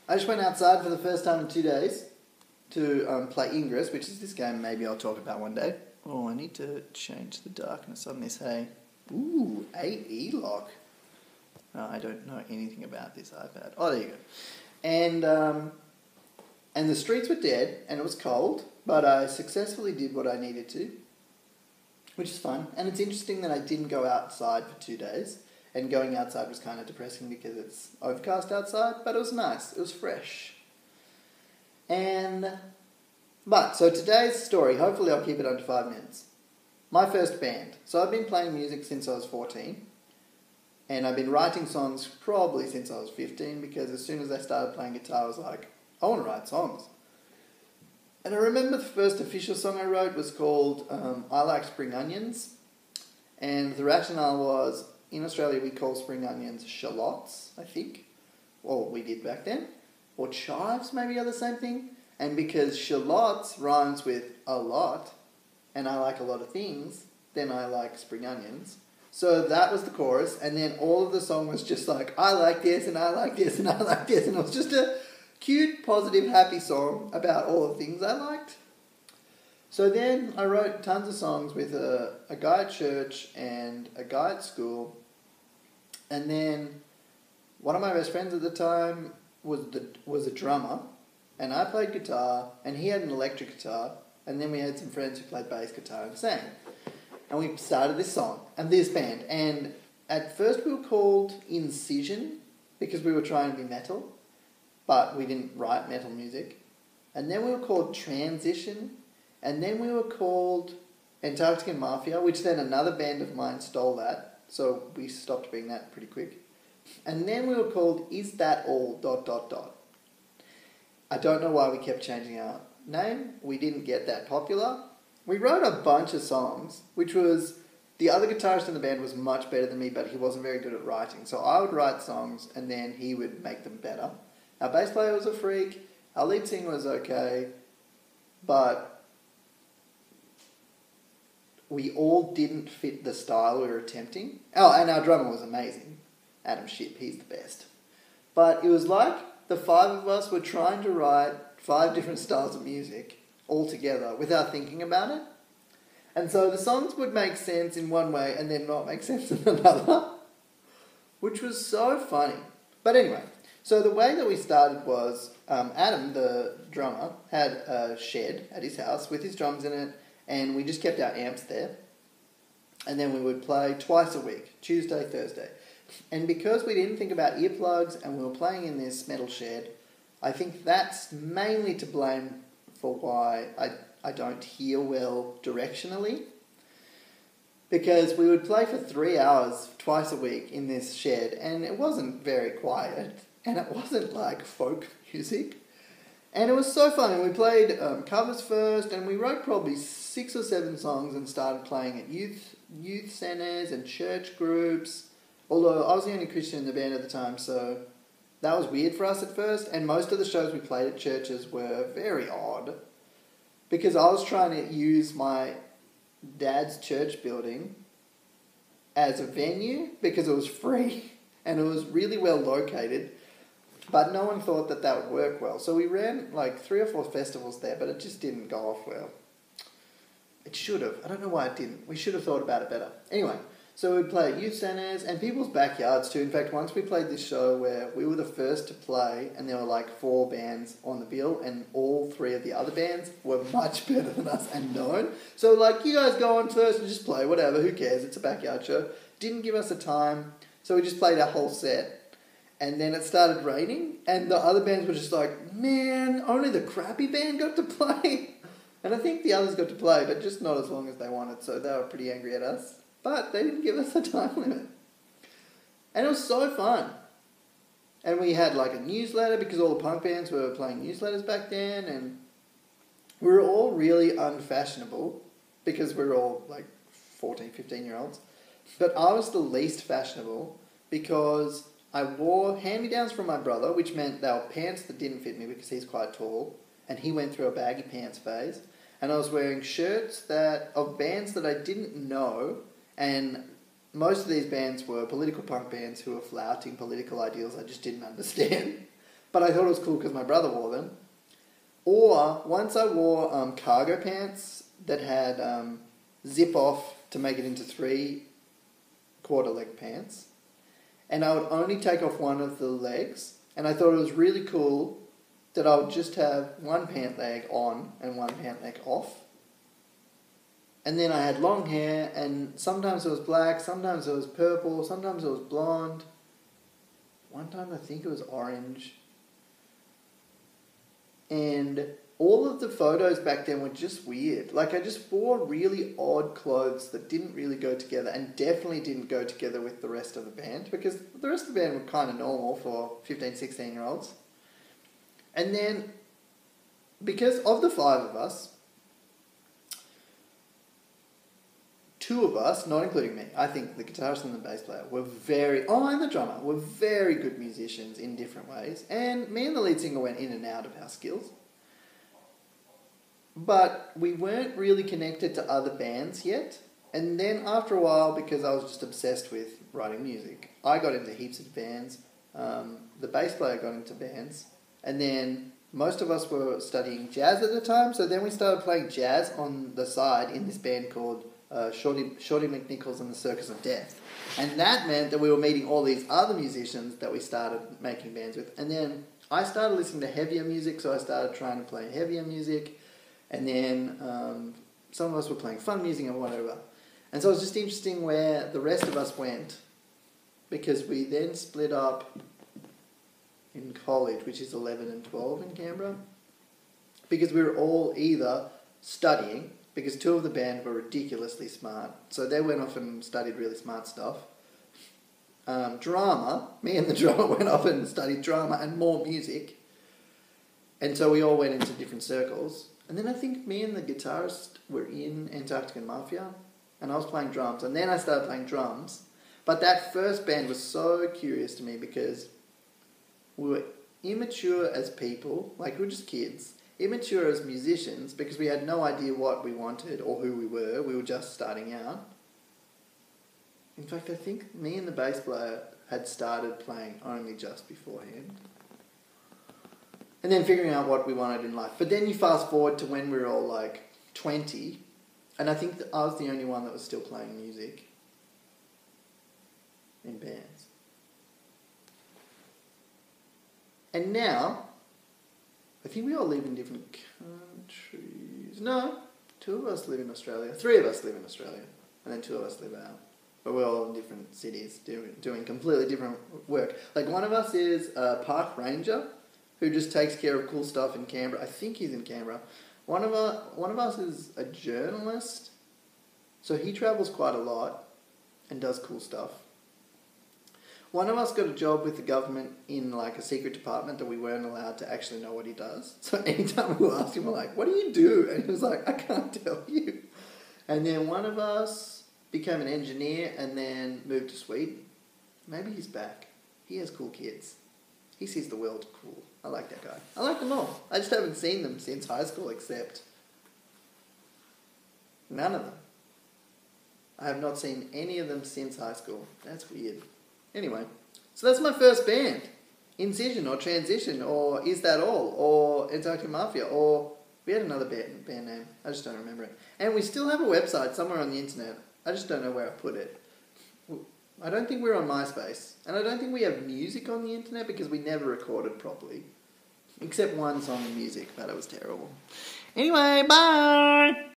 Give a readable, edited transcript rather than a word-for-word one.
I just went outside for the first time in 2 days to play Ingress, which is this game maybe I'll talk about one day. Oh, I need to change the darkness on this, hey. Ooh, AE lock. No, I don't know anything about this iPad. Oh, there you go. And the streets were dead, and it was cold, but I successfully did what I needed to, which is fun. And it's interesting that I didn't go outside for 2 days, and going outside was kind of depressing because it's overcast outside, but it was nice. It was fresh. So today's story, hopefully I'll keep it under 5 minutes. My first band. So I've been playing music since I was 14, and I've been writing songs probably since I was 15, because as soon as I started playing guitar, I was like, I want to write songs. And I remember the first official song I wrote was called I Like Spring Onions, and the rationale was, in Australia we call spring onions shallots, I think, or we did back then, or chives maybe are the same thing, and because shallots rhymes with a lot, and I like a lot of things, then I like spring onions. So that was the chorus, and then all of the song was just like, I like this, and I like this, and I like this, and it was just a cute, positive, happy song about all the things I liked. So then I wrote tons of songs with a guy at church and a guy at school, and then one of my best friends at the time was a drummer, and I played guitar, and he had an electric guitar, and then we had some friends who played bass guitar and sang. And we started this song, and this band, and at first we were called Incision, because we were trying to be metal, but we didn't write metal music. And then we were called Transition, and then we were called Antarctic Mafia, which then another band of mine stole that, so we stopped being that pretty quick. And then we were called Is That All... I don't know why we kept changing our name. We didn't get that popular. We wrote a bunch of songs, which was... The other guitarist in the band was much better than me, but he wasn't very good at writing. So I would write songs, and then he would make them better. Our bass player was a freak. Our lead singer was okay. But we all didn't fit the style we were attempting. Oh, and our drummer was amazing. Adam Shipp, he's the best. But it was like the 5 of us were trying to write 5 different styles of music all together without thinking about it. And so the songs would make sense in one way and then not make sense in another, which was so funny. But anyway, so the way that we started was Adam, the drummer, had a shed at his house with his drums in it, and we just kept our amps there. And then we would play twice a week, Tuesday, Thursday. And because we didn't think about earplugs and we were playing in this metal shed, I think that's mainly to blame for why I don't hear well directionally. Because we would play for 3 hours twice a week in this shed, and it wasn't very quiet, and it wasn't like folk music. And it was so fun, and we played covers first, and we wrote probably 6 or 7 songs and started playing at youth centres and church groups. Although I was the only Christian in the band at the time, so that was weird for us at first. And most of the shows we played at churches were very odd, because I was trying to use my dad's church building as a venue because it was free and it was really well located, but no one thought that that would work well. So we ran like 3 or 4 festivals there, but it just didn't go off well. It should have. I don't know why it didn't. We should have thought about it better. Anyway, so we'd play at youth centres and people's backyards too. In fact, once we played this show where we were the first to play, and there were like 4 bands on the bill, and all 3 of the other bands were much better than us and known. So like, you guys go on first and just play, whatever, who cares, it's a backyard show. Didn't give us a time, so we just played our whole set. And then it started raining, and the other bands were just like, man, only the crappy band got to play. And I think the others got to play, but just not as long as they wanted, so they were pretty angry at us. But they didn't give us a time limit. And it was so fun. And we had like a newsletter, because all the punk bands were playing newsletters back then, and we were all really unfashionable, because we were all like 14, 15-year-olds. But I was the least fashionable, because I wore hand-me-downs from my brother, which meant they were pants that didn't fit me because he's quite tall, and he went through a baggy pants phase. And I was wearing shirts of bands that I didn't know, and most of these bands were political punk bands who were flouting political ideals I just didn't understand. But I thought it was cool because my brother wore them. Or once I wore cargo pants that had zip off to make it into 3/4 leg pants. And I would only take off one of the legs. And I thought it was really cool that I would just have one pant leg on and one pant leg off. And then I had long hair, and sometimes it was black, sometimes it was purple, sometimes it was blonde. One time I think it was orange. And all of the photos back then were just weird. Like, I just wore really odd clothes that didn't really go together, and definitely didn't go together with the rest of the band, because the rest of the band were kind of normal for 15, 16-year-olds. And then, because of the 5 of us, 2 of us, not including me, I think the guitarist and the bass player and the drummer, were very good musicians in different ways. And me and the lead singer went in and out of our skills. But we weren't really connected to other bands yet. And then after a while, because I was just obsessed with writing music, I got into heaps of bands. The bass player got into bands. And then most of us were studying jazz at the time. So then we started playing jazz on the side in this band called Shorty McNichols and the Circus of Death. And that meant that we were meeting all these other musicians that we started making bands with. And then I started listening to heavier music, so I started trying to play heavier music. And then some of us were playing fun music and whatever. And so it was just interesting where the rest of us went, because we then split up in college, which is 11 and 12 in Canberra, because we were all either studying, because 2 of the band were ridiculously smart, so they went off and studied really smart stuff. Drama, me and the drummer went off and studied drama and more music, and so we all went into different circles. And then I think me and the guitarist were in Antarctic Mafia, and I was playing drums, and then I started playing drums. But that first band was so curious to me, because we were immature as people, like we were just kids, immature as musicians, because we had no idea what we wanted or who we were just starting out. In fact, I think me and the bass player had started playing only just beforehand. And then figuring out what we wanted in life. But then you fast forward to when we were all like 20, and I think that I was the only one that was still playing music in bands. And now, I think we all live in different countries. No, 2 of us live in Australia. 3 of us live in Australia. And then 2 of us live out. But we're all in different cities doing completely different work. Like, one of us is a park ranger who just takes care of cool stuff in Canberra. I think he's in Canberra. One of us is a journalist, so he travels quite a lot and does cool stuff. One of us got a job with the government in like a secret department that we weren't allowed to actually know what he does. So anytime we asked him, we're like, "What do you do?" And he was like, "I can't tell you." And then one of us became an engineer and then moved to Sweden. Maybe he's back. He has cool kids. He sees the world cool. I like that guy. I like them all. I just haven't seen them since high school, except none of them. I have not seen any of them since high school. That's weird. Anyway, so that's my first band. Incision or Transition or Is That All or Antarctic Mafia, or we had another band name. I just don't remember it. And we still have a website somewhere on the internet. I just don't know where I put it. I don't think we're on MySpace. And I don't think we have music on the internet because we never recorded properly. Except one song of music, but it was terrible. Anyway, bye!